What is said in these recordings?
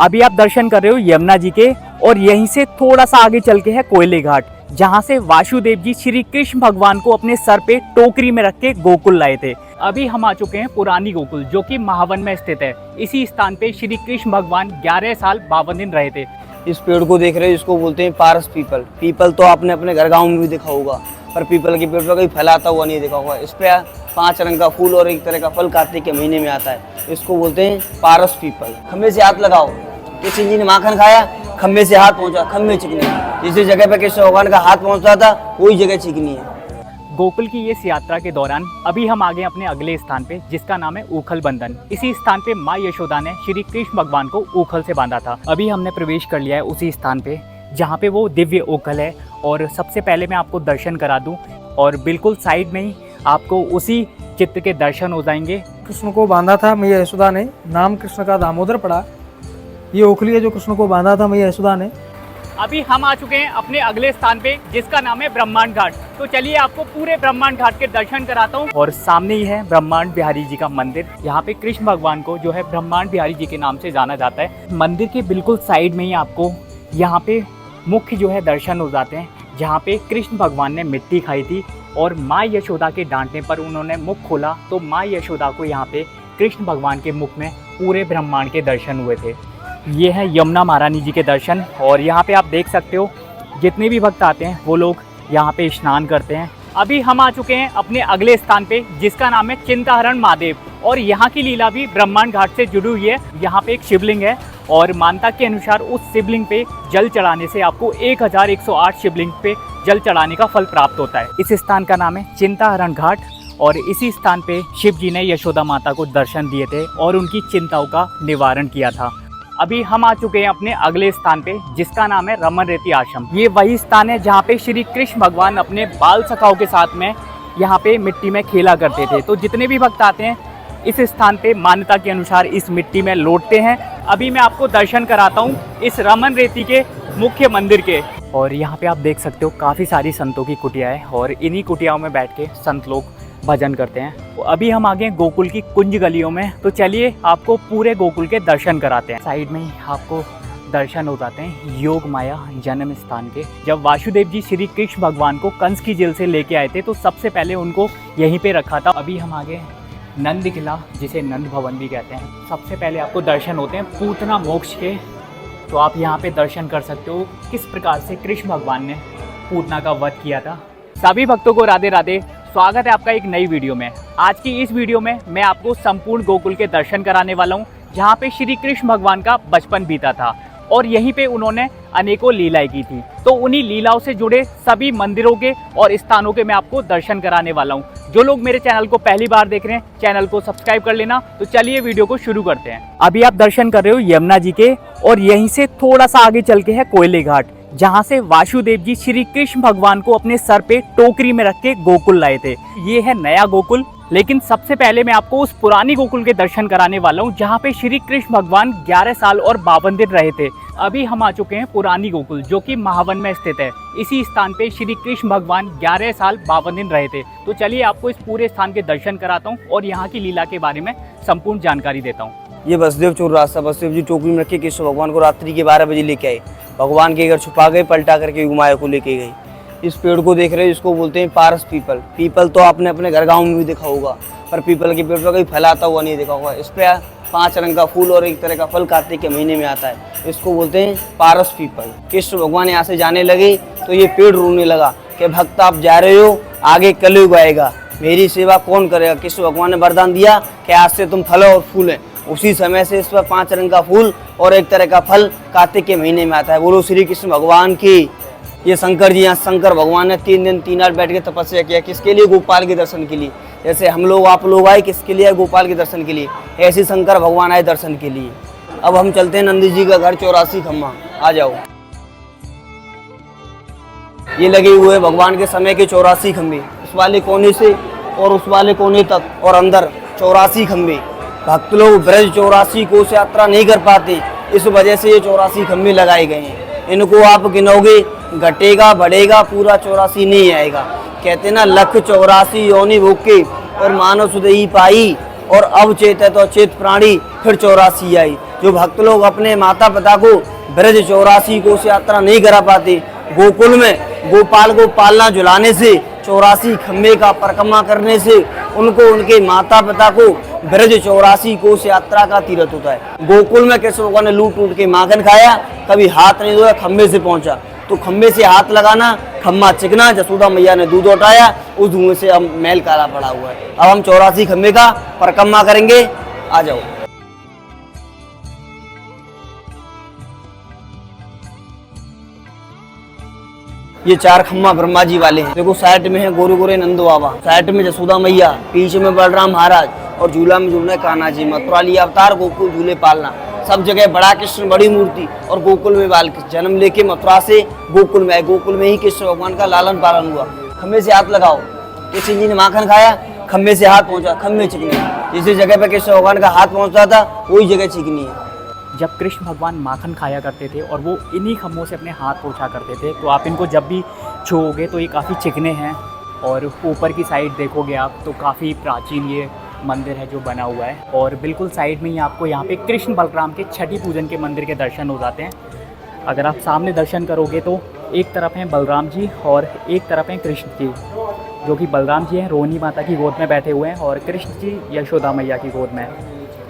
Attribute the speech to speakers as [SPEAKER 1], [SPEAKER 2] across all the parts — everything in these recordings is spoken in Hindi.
[SPEAKER 1] अभी आप दर्शन कर रहे हो यमुना जी के, और यहीं से थोड़ा सा आगे चल के है कोयले घाट, जहाँ से वासुदेव जी श्री कृष्ण भगवान को अपने सर पे टोकरी में रख के गोकुल लाए थे। अभी हम आ चुके हैं पुरानी गोकुल, जो कि महावन में स्थित है। इसी स्थान पे श्री कृष्ण भगवान 11 साल 52 दिन रहे थे।
[SPEAKER 2] इस पेड़ को देख रहे हो, इसको बोलते हैं पारस पीपल। पीपल तो आपने अपने घर गाँव में भी देखा होगा, पर पीपल के पेड़ पर कभी फैलाता हुआ नहीं देखा होगा। इस पे 5 रंग का फूल और एक तरह का फल कार्तिक के महीने में आता है। इसको बोलते हैं पारस पीपल। खम्भे से हाथ लगाओ, किसी जी ने माखन खाया, खम्भे से हाथ पहुंचा, खम्भे चिकनी। जिस जगह पे कृष्ण भगवान का हाथ पहुंचता था वही जगह चिकनी है।
[SPEAKER 1] गोकुल की इस यात्रा के दौरान अभी हम आ गए अपने अगले स्थान पे, जिसका नाम है ऊखल बंधन। इसी स्थान पे माँ यशोदा ने श्री कृष्ण भगवान को ऊखल से बांधा था। अभी हमने प्रवेश कर लिया है उसी स्थान पे जहाँ पे वो दिव्य ऊखल है। और सबसे पहले मैं आपको दर्शन करा दूं, और बिल्कुल साइड में ही आपको उसी चित्र के दर्शन हो जाएंगे।
[SPEAKER 3] कृष्ण को बांधा था मैया यशोदा ने, नाम कृष्ण का दामोदर पड़ा। ये ओखली है जो कृष्ण को बांधा था मैया यशोदा ने।
[SPEAKER 1] अभी हम आ चुके हैं अपने अगले स्थान पे, जिसका नाम है ब्रह्मांड घाट। तो चलिए आपको पूरे ब्रह्मांड घाट के दर्शन कराता हूँ। और सामने ही है ब्रह्मांड बिहारी जी का मंदिर। यहाँ पे कृष्ण भगवान को जो है ब्रह्मांड बिहारी जी के नाम से जाना जाता है। मंदिर के बिल्कुल साइड में ही आपको यहाँ पे मुख्य जो है दर्शन हो जाते हैं, जहाँ पे कृष्ण भगवान ने मिट्टी खाई थी और माँ यशोदा के डांटने पर उन्होंने मुख खोला, तो माँ यशोदा को यहाँ पे कृष्ण भगवान के मुख में पूरे ब्रह्मांड के दर्शन हुए थे। ये है यमुना महारानी जी के दर्शन। और यहाँ पे आप देख सकते हो जितने भी भक्त आते हैं वो लोग यहाँ पे स्नान करते हैं। अभी हम आ चुके हैं अपने अगले स्थान पे, जिसका नाम है चिंताहरण महादेव। और यहाँ की लीला भी ब्रह्मांड घाट से जुड़ी हुई है। यहाँ पे एक शिवलिंग है और मान्यता के अनुसार उस शिवलिंग पे जल चढ़ाने से आपको 1108 शिवलिंग पे जल चढ़ाने का फल प्राप्त होता है। इस स्थान का नाम है चिंताहरण घाट। और इसी स्थान पे शिव जी ने यशोदा माता को दर्शन दिए थे और उनकी चिंताओं का निवारण किया था। अभी हम आ चुके हैं अपने अगले स्थान पे, जिसका नाम है रमन रेती आश्रम। ये वही स्थान है जहाँ पे श्री कृष्ण भगवान अपने बाल सखाओं के साथ में यहाँ पे मिट्टी में खेला करते थे। तो जितने भी भक्त आते हैं इस स्थान पे मान्यता के अनुसार इस मिट्टी में लौटते हैं। अभी मैं आपको दर्शन कराता हूँ इस रमन रेती के मुख्य मंदिर के। और यहाँ पे आप देख सकते हो काफ़ी सारी संतों की कुटिया है, और इन्हीं कुटियाओं में बैठ के संत लोग भजन करते हैं। तो अभी हम आ गए गोकुल की कुंज गलियों में, तो चलिए आपको पूरे गोकुल के दर्शन कराते हैं। साइड में ही आपको दर्शन हो जाते हैं योग माया जन्म स्थान के। जब वासुदेव जी श्री कृष्ण भगवान को कंस की जेल से लेके आए थे, तो सबसे पहले उनको यहीं पे रखा था। अभी हम आ गए नंद किला, जिसे नंद भवन भी कहते हैं। सबसे पहले आपको दर्शन होते हैं पूतना मोक्ष के। तो आप यहाँ पे दर्शन कर सकते हो किस प्रकार से कृष्ण भगवान ने पूतना का वध किया था। सभी भक्तों को राधे राधे, स्वागत है आपका एक नई वीडियो में। आज की इस वीडियो में मैं आपको संपूर्ण गोकुल के दर्शन कराने वाला हूँ, जहाँ पे श्री कृष्ण भगवान का बचपन बीता था और यहीं पे उन्होंने अनेकों लीलाएं की थी। तो उन्हीं लीलाओं से जुड़े सभी मंदिरों के और स्थानों के मैं आपको दर्शन कराने वाला हूँ। जो लोग मेरे चैनल को पहली बार देख रहे हैं, चैनल को सब्सक्राइब कर लेना। तो चलिए वीडियो को शुरू करते हैं। अभी आप दर्शन कर रहे हो यमुना जी के, और यहीं से थोड़ा सा आगे चल के है कोयले घाट, जहाँ से वासुदेव जी श्री कृष्ण भगवान को अपने सर पे टोकरी में रख के गोकुल लाए थे। ये है नया गोकुल, लेकिन सबसे पहले मैं आपको उस पुरानी गोकुल के दर्शन कराने वाला हूँ, जहाँ पे श्री कृष्ण भगवान 11 साल और 52 दिन रहे थे। अभी हम आ चुके हैं पुरानी गोकुल, जो कि महावन में स्थित है। इसी स्थान पे श्री कृष्ण भगवान 11 साल 52 दिन रहे थे। तो चलिए आपको इस पूरे स्थान के दर्शन कराता हूँ और यहाँ की लीला के बारे में संपूर्ण जानकारी देता हूँ।
[SPEAKER 2] ये वसुदेव चोर रास्ता, वसुदेव जी टोकरी में रखे कृष्ण भगवान को रात्रि के 12 बजे लेके आए। भगवान के घर छुपा गए, पलटा करके माया को लेके गई। इस पेड़ को देख रहे हो, इसको बोलते हैं पारस पीपल। पीपल तो आपने अपने घर गाँव में भी देखा होगा, पर पीपल के पेड़ पर कभी फैलाता हुआ नहीं देखा होगा। इस पे 5 रंग का फूल और एक तरह का फल कार्तिक के महीने में आता है। इसको बोलते हैं पारस पीपल। कृष्ण भगवान यहाँ से जाने लगे तो ये पेड़ रोने लगा कि भक्त आप जा रहे हो, आगे कलयुग आएगा, मेरी सेवा कौन करेगा। कृष्ण भगवान ने वरदान दिया कि आज से तुम फल और फूल है। उसी समय से इस पर 5 रंग का फूल और एक तरह का फल कार्तिक के महीने में आता है। बोलो श्री कृष्ण भगवान की। ये शंकर जी, यहाँ शंकर भगवान ने 3 दिन 3 रात बैठ के तपस्या किया। किसके लिए? गोपाल के दर्शन के लिए। जैसे हम लोग आप लोग आए किसके लिए? गोपाल के दर्शन के लिए। ऐसे शंकर भगवान आए दर्शन के लिए। अब हम चलते हैं नंदी जी का घर 84 खम्मा। आ जाओ। ये लगे हुए भगवान के समय के 84 खम्भे, उस वाले कोने से और उस वाले कोने तक, और अंदर 84 खम्भे। भक्त लोग ब्रज 84 कोस यात्रा नहीं कर पाते, इस वजह से ये 84 खम्भे लगाए गए हैं। इनको आप गिनोगे घटेगा बढ़ेगा, पूरा 84 नहीं आएगा। कहते ना लख 84 योनि भोग और मानव सुदई पाई, और अब चेत है तो चेत प्राणी फिर 84 आई। जो भक्त लोग अपने माता पिता को ब्रज 84 कोस यात्रा नहीं करा पाते, गोकुल में गोपाल को पालना झुलाने से, 84 खम्भे का परिक्रमा करने से उनको उनके माता पिता को ब्रज 84 कोस यात्रा का तीर्थ होता है। गोकुल में कृष्ण भगवान ने लूट लूट के माखन खाया, कभी हाथ नहीं धोया, खम्भे से पहुंचा। तो खम्भे से हाथ लगाना, खम्भा चिकना, जसोदा मैया ने दूध उठाया, उस धुएं से अब मैल काला पड़ा हुआ है। अब हम 84 खम्भे का परिक्रमा करेंगे, आ जाओ। ये 4 खम्भा ब्रह्मा जी वाले हैं। देखो साइड में है गोरे गोरे नंदो बाबा, साइड में जसोदा मैया, पीछे में बलराम महाराज और झूला में झूलना कान्हा जी। मथुरा लिया अवतार, गोकुल झूले पालना, सब जगह बड़ा कृष्ण, बड़ी मूर्ति, और गोकुल में बाल कृष्ण। जन्म लेके मथुरा से गोकुल में आए, गोकुल में ही कृष्ण भगवान का लालन पालन हुआ। खम्भे से हाथ लगाओ, कृष्ण जी ने माखन खाया, खम्भे से हाथ पहुंचा, खम्भे चिकने। जिस जगह पे कृष्ण भगवान का हाथ पहुंचता था वही जगह चिकनी है।
[SPEAKER 1] जब कृष्ण भगवान माखन खाया करते थे और वो इन्हीं खम्भों से अपने हाथ पोंछा करते थे, तो आप इनको जब भी छूओगे तो ये काफ़ी चिकने हैं। और ऊपर की साइड देखोगे आप तो काफ़ी प्राचीन ये मंदिर है जो बना हुआ है। और बिल्कुल साइड में ही आपको यहाँ पे कृष्ण बलराम के छठी पूजन के मंदिर के दर्शन हो जाते हैं। अगर आप सामने दर्शन करोगे तो एक तरफ हैं बलराम जी और एक तरफ हैं कृष्ण जी, जो कि बलराम जी हैं रोहिणी माता की गोद में बैठे हुए हैं और कृष्ण जी यशोदा मैया की गोद में।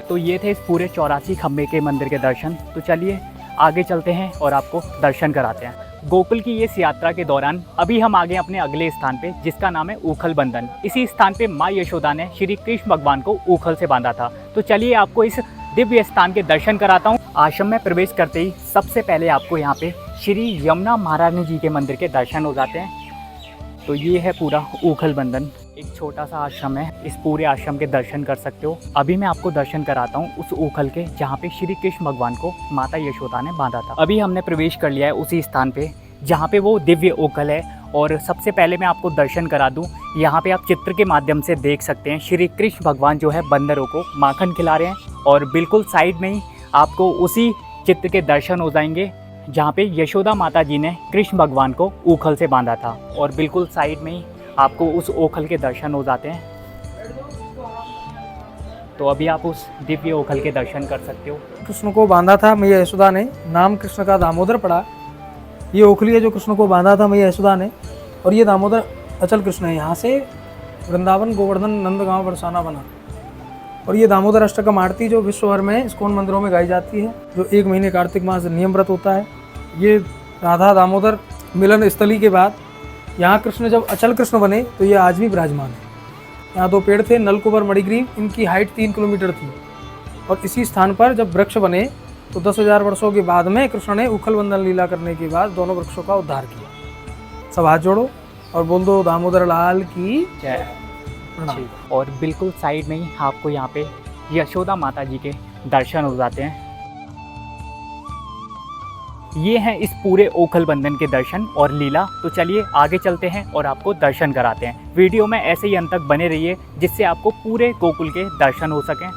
[SPEAKER 1] तो ये थे इस पूरे 84 खम्भे के मंदिर के दर्शन। तो चलिए आगे चलते हैं और आपको दर्शन कराते हैं। गोकुल की इस यात्रा के दौरान अभी हम आ गए अपने अगले स्थान पे, जिसका नाम है ऊखल बंधन। इसी स्थान पे माँ यशोदा ने श्री कृष्ण भगवान को ऊखल से बांधा था। तो चलिए आपको इस दिव्य स्थान के दर्शन कराता हूँ। आश्रम में प्रवेश करते ही सबसे पहले आपको यहाँ पे श्री यमुना महारानी जी के मंदिर के दर्शन हो जाते हैं। तो ये है पूरा ऊखल बंधन, एक छोटा सा आश्रम है। इस पूरे आश्रम के दर्शन कर सकते हो। अभी मैं आपको दर्शन कराता हूँ उस ऊखल के जहाँ पे श्री कृष्ण भगवान को माता यशोदा ने बांधा था। अभी हमने प्रवेश कर लिया है उसी स्थान पे जहाँ पे वो दिव्य ऊखल है। और सबसे पहले मैं आपको दर्शन करा दूँ, यहाँ पे आप चित्र के माध्यम से देख सकते हैं श्री कृष्ण भगवान जो है बंदरों को माखन खिला रहे हैं। और बिल्कुल साइड में ही आपको उसी चित्र के दर्शन हो जाएंगे जहाँ पे यशोदा माता जी ने कृष्ण भगवान को ऊखल से बांधा था। और बिल्कुल साइड में ही आपको उस ऊखल के दर्शन हो जाते हैं। तो अभी आप उस दिव्य ऊखल के दर्शन कर सकते हो।
[SPEAKER 3] कृष्ण को बांधा था मैया यशोदा ने, नाम कृष्ण का दामोदर पड़ा। ये ओखली है जो कृष्ण को बांधा था मैया यशोदा ने। और ये दामोदर अचल कृष्ण है। यहाँ से वृंदावन, गोवर्धन, नंदगांव, बरसाना बना। और ये दामोदर अष्टकम आरती जो विश्व भर में इस्कॉन मंदिरों में गाई जाती है, जो 1 महीने कार्तिक मास नियम व्रत होता है। ये राधा दामोदर मिलन स्थली के बाद यहाँ कृष्ण जब अचल कृष्ण बने तो ये आज भी विराजमान है। यहाँ 2 पेड़ थे, नलकुबर, मणिग्रीव। इनकी हाइट 3 किलोमीटर थी। और इसी स्थान पर जब वृक्ष बने तो 10,000 वर्षों के बाद में कृष्ण ने उखल बंधन लीला करने के बाद दोनों वृक्षों का उद्धार किया। सब हाथ जोड़ो और बोल दो दामोदर लाल की
[SPEAKER 1] जय। और बिल्कुल साइड में ही आपको यहाँ पे यशोदा माता जी के दर्शन हो जाते हैं। ये हैं इस पूरे ऊखल बंधन के दर्शन और लीला। तो चलिए आगे चलते हैं और आपको दर्शन कराते हैं। वीडियो में ऐसे ही अंत तक बने रहिए जिससे आपको पूरे गोकुल के दर्शन हो सकें।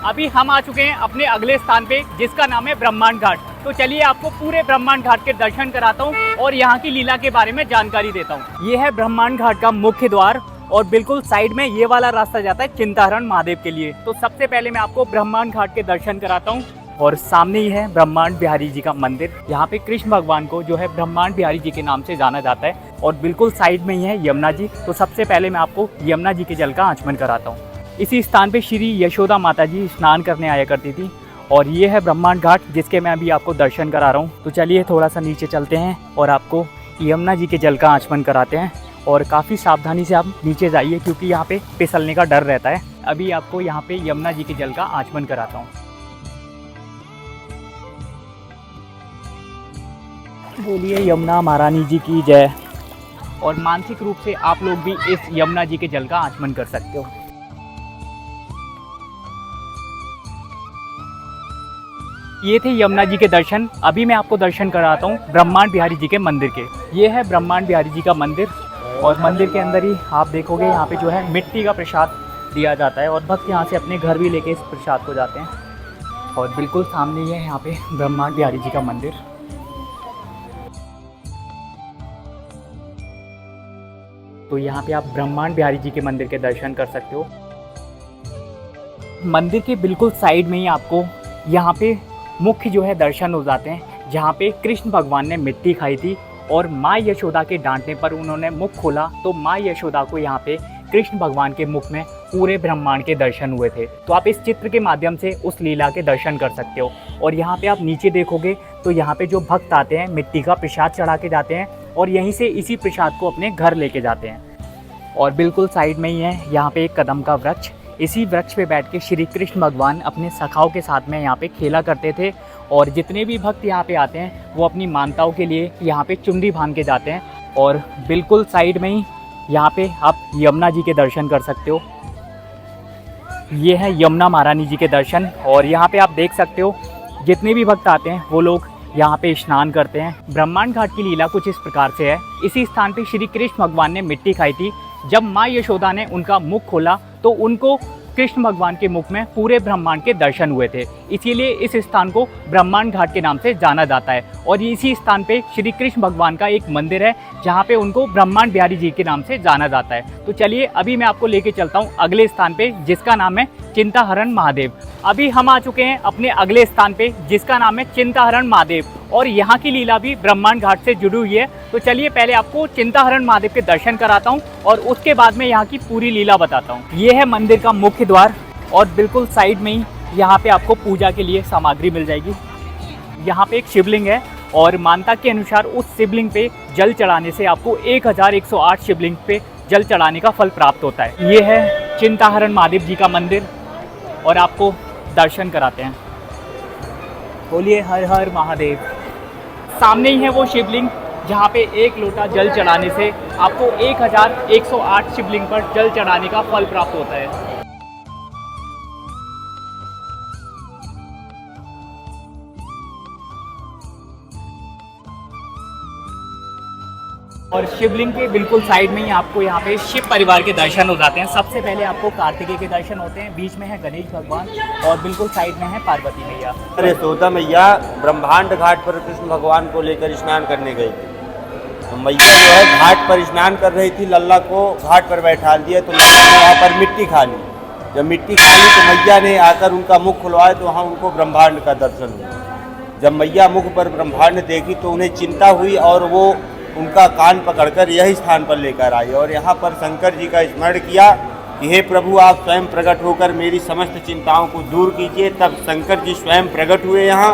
[SPEAKER 1] अभी हम आ चुके हैं अपने अगले स्थान पे, जिसका नाम है ब्रह्मांड घाट। तो चलिए आपको पूरे ब्रह्मांड घाट के दर्शन कराता हूँ और यहाँ की लीला के बारे में जानकारी देता हूँ। ये है ब्रह्मांड घाट का मुख्य द्वार और बिल्कुल साइड में ये वाला रास्ता जाता है चिंताहरण महादेव के लिए। तो सबसे पहले मैं आपको ब्रह्मांड घाट के दर्शन कराता हूँ। और सामने ही है ब्रह्मांड बिहारी जी का मंदिर। यहाँ पे कृष्ण भगवान को जो है ब्रह्मांड बिहारी जी के नाम से जाना जाता है। और बिल्कुल साइड में ही है यमुना जी। तो सबसे पहले मैं आपको यमुना जी के जल का आचमन कराता हूँ। इसी स्थान पे श्री यशोदा माता जी स्नान करने आया करती थी। और ये है ब्रह्मांड घाट जिसके मैं अभी आपको दर्शन करा रहा हूँ। तो चलिए थोड़ा सा नीचे चलते हैं और आपको यमुना जी के जल का आचमन कराते हैं। और काफ़ी सावधानी से आप नीचे जाइए क्योंकि यहाँ पे फिसलने का डर रहता है। अभी आपको यहाँ पे यमुना जी के जल का आचमन कराता हूँ। बोलिए यमुना महारानी जी की जय। और मानसिक रूप से आप लोग भी इस यमुना जी के जल का आचमन कर सकते हो। ये थे यमुना जी के दर्शन। अभी मैं आपको दर्शन कराता हूँ ब्रह्मांड बिहारी जी के मंदिर के। ये है ब्रह्मांड बिहारी जी का मंदिर। और मंदिर के अंदर ही आप देखोगे यहाँ पे जो है मिट्टी का प्रसाद दिया जाता है और भक्त यहाँ से अपने घर भी लेके इस प्रसाद को जाते हैं। और बिल्कुल सामने ही है यहाँ पे ब्रह्मांड बिहारी जी का मंदिर। तो यहाँ पे आप ब्रह्मांड बिहारी जी के मंदिर के दर्शन कर सकते हो। मंदिर के बिल्कुल साइड में ही आपको यहाँ पे मुख्य जो है दर्शन हो जाते हैं, जहाँ पे कृष्ण भगवान ने मिट्टी खाई थी और माँ यशोदा के डांटने पर उन्होंने मुख खोला, तो माँ यशोदा को यहाँ पे कृष्ण भगवान के मुख में पूरे ब्रह्मांड के दर्शन हुए थे। तो आप इस चित्र के माध्यम से उस लीला के दर्शन कर सकते हो। और यहाँ पे आप नीचे देखोगे तो यहाँ पे जो भक्त आते हैं मिट्टी का प्रसाद चढ़ा के जाते हैं और यहीं से इसी प्रसाद को अपने घर लेके जाते हैं। और बिल्कुल साइड में ही है यहाँ पे एक कदम का वृक्ष। इसी वृक्ष पे बैठ के श्री कृष्ण भगवान अपने सखाओं के साथ में यहाँ पे खेला करते थे। और जितने भी भक्त यहाँ पे आते हैं वो अपनी मानताओं के लिए यहाँ पे चुनरी बांध के जाते हैं। और बिल्कुल साइड में ही यहाँ पे आप यमुना जी के दर्शन कर सकते हो। ये है यमुना महारानी जी के दर्शन। और यहाँ पे आप देख सकते हो जितने भी भक्त आते हैं वो लोग यहाँ पे स्नान करते हैं। ब्रह्मांड घाट की लीला कुछ इस प्रकार से है। इसी स्थान पे श्री कृष्ण भगवान ने मिट्टी खाई थी। जब माँ यशोदा ने उनका मुख खोला तो उनको कृष्ण भगवान के मुख में पूरे ब्रह्मांड के दर्शन हुए थे। इसीलिए इस स्थान को ब्रह्मांड घाट के नाम से जाना जाता है। और इसी स्थान पे श्री कृष्ण भगवान का एक मंदिर है जहाँ पे उनको ब्रह्मांड बिहारी जी के नाम से जाना जाता है। तो चलिए अभी मैं आपको लेके चलता हूँ अगले स्थान पे, जिसका नाम है चिंताहरण महादेव। अभी हम आ चुके हैं अपने अगले स्थान पे, जिसका नाम है चिंताहरण महादेव। और यहाँ की लीला भी ब्रह्मांड घाट से जुड़ी हुई है। तो चलिए पहले आपको चिंताहरण महादेव के दर्शन कराता हूँ और उसके बाद में यहाँ की पूरी लीला बताता हूँ। ये है मंदिर का मुख्य द्वार और बिल्कुल साइड में ही यहाँ पे आपको पूजा के लिए सामग्री मिल जाएगी। यहाँ पे एक शिवलिंग है और मान्यता के अनुसार उस शिवलिंग पे जल चढ़ाने से आपको 1108 शिवलिंग पे जल चढ़ाने का फल प्राप्त होता है। ये है चिंताहरण महादेव जी का मंदिर और आपको दर्शन कराते हैं। बोलिए हर हर महादेव। सामने ही है वो शिवलिंग जहाँ पे एक लोटा जल चढ़ाने से आपको 1108 शिवलिंग पर जल चढ़ाने का फल प्राप्त होता है। और शिवलिंग के बिल्कुल साइड में ही आपको यहाँ पे शिव परिवार के दर्शन हो जाते हैं। सबसे पहले आपको कार्तिकेय के दर्शन होते हैं, बीच में है गणेश भगवान और बिल्कुल साइड में है पार्वती मैया।
[SPEAKER 4] अरे यशोदा मैया ब्रह्मांड घाट पर कृष्ण भगवान को लेकर स्नान करने गई थी। तो मैया जो है घाट पर स्नान कर रही थी, लल्ला को घाट पर बैठा दिया तो लल्ला ने वहाँ पर मिट्टी खा ली। जब मिट्टी खा ली तो मैया ने आकर उनका मुख खुलवाया तो वहाँ उनको ब्रह्मांड का दर्शन हुआ। जब मैया मुख पर ब्रह्मांड देखी तो उन्हें चिंता हुई और वो उनका कान पकड़कर यही स्थान पर लेकर आई और यहाँ पर शंकर जी का स्मरण किया कि हे प्रभु आप स्वयं प्रकट होकर मेरी समस्त चिंताओं को दूर कीजिए। तब शंकर जी स्वयं प्रकट हुए यहाँ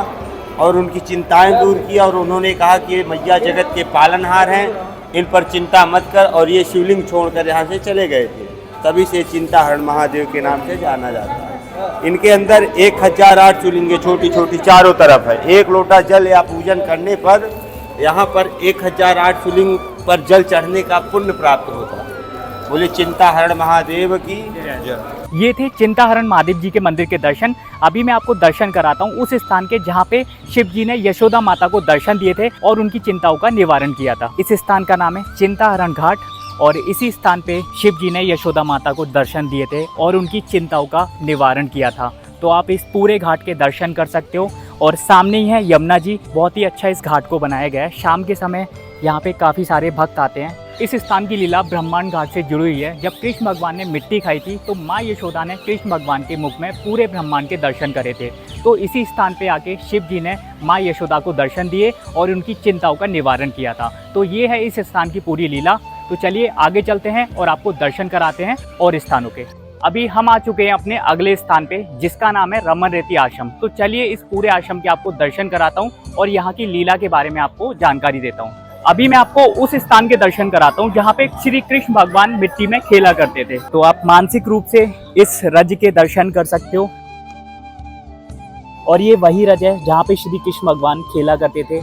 [SPEAKER 4] और उनकी चिंताएं दूर की और उन्होंने कहा कि ये मैया जगत के पालनहार हैं, इन पर चिंता मत कर, और ये शिवलिंग छोड़कर यहाँ से चले गए थे। तभी से चिंताहरण महादेव के नाम से जाना जाता है। इनके अंदर 1008 शिवलिंगें छोटी छोटी चारों तरफ है। एक लोटा जल या पूजन करने पर यहाँ पर 1008 शिवलिंग पर जल चढ़ने का पुण्य प्राप्त होता है। बोले चिंताहरण महादेव की जय।
[SPEAKER 1] ये थे चिंताहरण महादेव जी के मंदिर के दर्शन। अभी मैं आपको दर्शन कराता हूँ उस स्थान के जहाँ पे शिव जी ने यशोदा माता को दर्शन दिए थे और उनकी चिंताओं का निवारण किया था। इस स्थान का नाम है चिंताहरण घाट और इसी स्थान पे शिव जी ने यशोदा माता को दर्शन दिए थे और उनकी चिंताओं का निवारण किया था। तो आप इस पूरे घाट के दर्शन कर सकते हो। और सामने ही है यमुना जी। बहुत ही अच्छा इस घाट को बनाया गया है। शाम के समय यहाँ पे काफ़ी सारे भक्त आते हैं। इस स्थान की लीला ब्रह्मांड घाट से जुड़ी हुई है। जब कृष्ण भगवान ने मिट्टी खाई थी तो माँ यशोदा ने कृष्ण भगवान के मुख में पूरे ब्रह्मांड के दर्शन करे थे। तो इसी स्थान पे आके शिव जी ने माँ यशोदा को दर्शन दिए और उनकी चिंताओं का निवारण किया था। तो ये है इस स्थान की पूरी लीला। तो चलिए आगे चलते हैं और आपको दर्शन कराते हैं और स्थानों के। अभी हम आ चुके हैं अपने अगले स्थान पे, जिसका नाम है रमन रेती आश्रम। तो चलिए इस पूरे आश्रम के आपको दर्शन कराता हूँ और यहाँ की लीला के बारे में आपको जानकारी देता हूँ। अभी मैं आपको उस स्थान के दर्शन कराता हूँ जहाँ पे श्री कृष्ण भगवान मिट्टी में खेला करते थे। तो आप मानसिक रूप से इस रज के दर्शन कर सकते हो। और ये वही रज है जहाँ पे श्री कृष्ण भगवान खेला करते थे।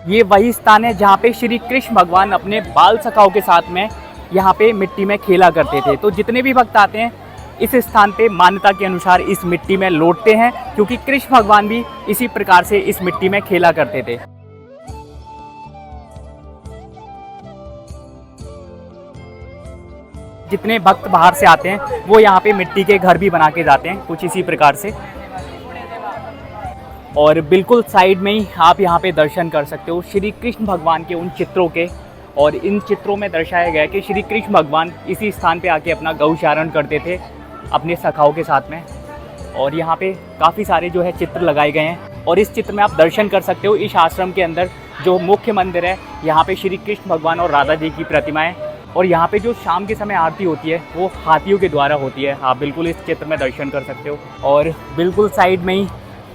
[SPEAKER 1] ये वही स्थान है जहाँ पे श्री कृष्ण भगवान अपने बाल सखाओं के साथ में यहाँ पे मिट्टी में खेला करते थे। तो जितने भी भक्त आते हैं इस स्थान पे मान्यता के अनुसार इस मिट्टी में लौटते हैं, क्योंकि कृष्ण भगवान भी इसी प्रकार से इस मिट्टी में खेला करते थे। जितने भक्त बाहर से आते हैं वो यहाँ पे मिट्टी के घर भी बना के जाते हैं, कुछ इसी प्रकार से। और बिल्कुल साइड में ही आप यहाँ पे दर्शन कर सकते हो श्री कृष्ण भगवान के उन चित्रों के। और इन चित्रों में दर्शाया गया है कि श्री कृष्ण भगवान इसी स्थान पे आके अपना गौचारण करते थे अपने सखाओं के साथ में। और यहाँ पे काफ़ी सारे जो है चित्र लगाए गए हैं और इस चित्र में आप दर्शन कर सकते हो इस आश्रम के अंदर जो मुख्य मंदिर है, यहाँ पे श्री कृष्ण भगवान और राधा जी की प्रतिमाएं, और यहाँ पे जो शाम के समय आरती होती है वो हाथियों के द्वारा होती है। आप बिल्कुल इस चित्र में दर्शन कर सकते हो। और बिल्कुल साइड में ही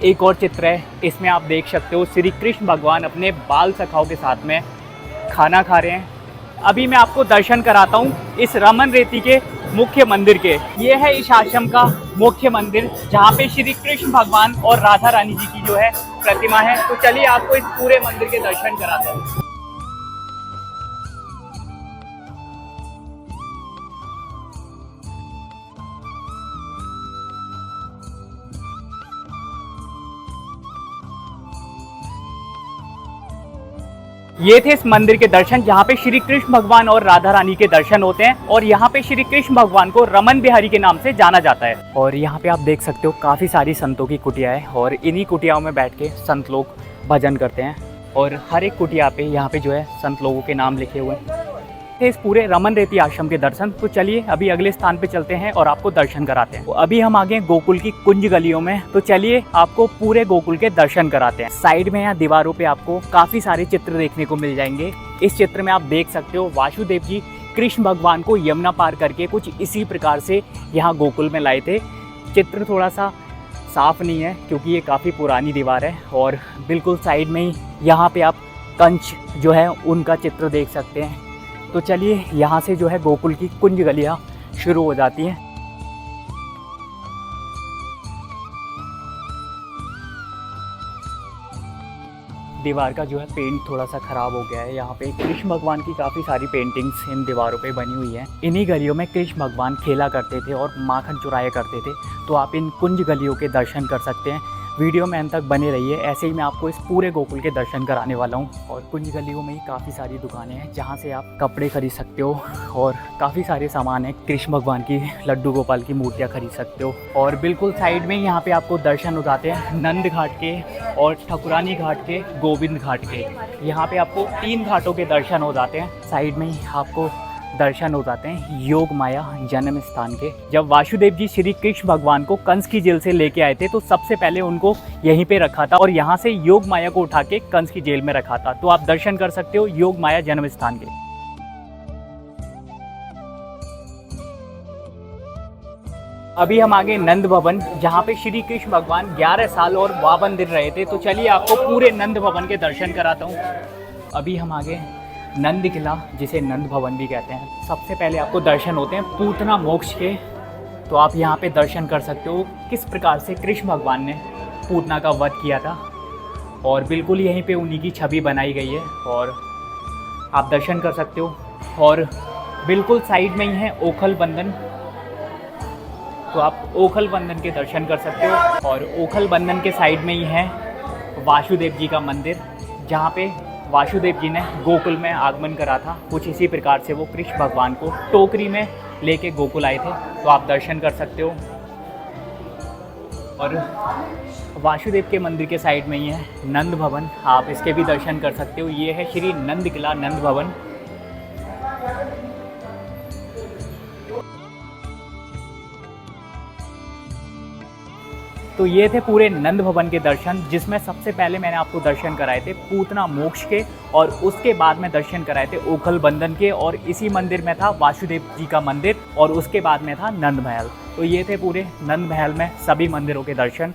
[SPEAKER 1] एक और चित्र है, इसमें आप देख सकते हो श्री कृष्ण भगवान अपने बाल सखाओं के साथ में खाना खा रहे हैं। अभी मैं आपको दर्शन कराता हूँ इस रमन रेती के मुख्य मंदिर के। ये है इस आश्रम का मुख्य मंदिर जहाँ पे श्री कृष्ण भगवान और राधा रानी जी की जो है प्रतिमा है। तो चलिए आपको इस पूरे मंदिर के दर्शन कराता हूँ। ये थे इस मंदिर के दर्शन जहाँ पे श्री कृष्ण भगवान और राधा रानी के दर्शन होते हैं, और यहाँ पे श्री कृष्ण भगवान को रमन बिहारी के नाम से जाना जाता है। और यहाँ पे आप देख सकते हो काफ़ी सारी संतों की कुटिया है, और इन्हीं कुटियाओं में बैठ के संत लोग भजन करते हैं, और हर एक कुटिया पे यहाँ पे जो है संत लोगों के नाम लिखे हुए हैं। इस पूरे रमन रेती आश्रम के दर्शन। तो चलिए अभी अगले स्थान पे चलते हैं और आपको दर्शन कराते हैं। तो अभी हम आ गए गोकुल की कुंज गलियों में, तो चलिए आपको पूरे गोकुल के दर्शन कराते हैं। साइड में यहाँ दीवारों पे आपको काफ़ी सारे चित्र देखने को मिल जाएंगे। इस चित्र में आप देख सकते हो वासुदेव जी कृष्ण भगवान को यमुना पार करके कुछ इसी प्रकार से यहाँ गोकुल में लाए थे। चित्र थोड़ा सा साफ नहीं है क्योंकि ये काफ़ी पुरानी दीवार है, और बिल्कुल साइड में ही यहाँ पे आप कंच जो है उनका चित्र देख सकते हैं। तो चलिए यहाँ से जो है गोकुल की कुंज गलियाँ शुरू हो जाती हैं। दीवार का जो है पेंट थोड़ा सा ख़राब हो गया है। यहाँ पे कृष्ण भगवान की काफ़ी सारी पेंटिंग्स इन दीवारों पे बनी हुई हैं। इन्हीं गलियों में कृष्ण भगवान खेला करते थे और माखन चुराया करते थे। तो आप इन कुंज गलियों के दर्शन कर सकते हैं। वीडियो में अंत तक बने रहिए, ऐसे ही मैं आपको इस पूरे गोकुल के दर्शन कराने वाला हूँ। और कुंज गलियों में ही काफ़ी सारी दुकानें हैं जहाँ से आप कपड़े खरीद सकते हो, और काफ़ी सारे सामान हैं। कृष्ण भगवान की लड्डू गोपाल की मूर्तियाँ खरीद सकते हो। और बिल्कुल साइड में यहाँ पे आपको दर्शन हो जाते हैं नंद घाट के और ठकुरानी घाट के, गोविंद घाट के। यहाँ पे आपको 3 घाटों के दर्शन हो जाते हैं। साइड में ही आपको दर्शन हो जाते हैं योग माया जन्म स्थान के। जब वासुदेव जी श्री कृष्ण भगवान को कंस की जेल से लेके आए थे तो सबसे पहले उनको यहीं पे रखा था, और यहाँ से योग माया को उठा के कंस की जेल में रखा था। तो आप दर्शन कर सकते हो योग माया जन्म स्थान के। अभी हम आगे नंद भवन, जहाँ पे श्री कृष्ण भगवान 11 साल और 52 दिन रहे थे। तो चलिए आपको पूरे नंद भवन के दर्शन कराता हूँ। अभी हम आगे नंद किला, जिसे नंद भवन भी कहते हैं। सबसे पहले आपको दर्शन होते हैं पूतना मोक्ष के। तो आप यहाँ पे दर्शन कर सकते हो किस प्रकार से कृष्ण भगवान ने पूतना का वध किया था, और बिल्कुल यहीं पे उन्हीं की छवि बनाई गई है, और आप दर्शन कर सकते हो। और बिल्कुल साइड में ही है ओखल बंधन, तो आप ओखल बंधन के दर्शन कर सकते हो। और ओखल बंधन के साइड में ही है वासुदेव जी का मंदिर, जहाँ पे वासुदेव जी ने गोकुल में आगमन करा था। कुछ इसी प्रकार से वो कृष्ण भगवान को टोकरी में लेके गोकुल आए थे। तो आप दर्शन कर सकते हो। और वासुदेव के मंदिर के साइड में ही है नंद भवन, आप इसके भी दर्शन कर सकते हो। ये है श्री नंद किला नंद भवन। तो ये थे पूरे नंद भवन के दर्शन, जिसमें सबसे पहले मैंने आपको दर्शन कराए थे पूतना मोक्ष के, और उसके बाद में दर्शन कराए थे ओखल बंधन के, और इसी मंदिर में था वासुदेव जी का मंदिर, और उसके बाद में था नंद महल। तो ये थे पूरे नंद महल में सभी मंदिरों के दर्शन।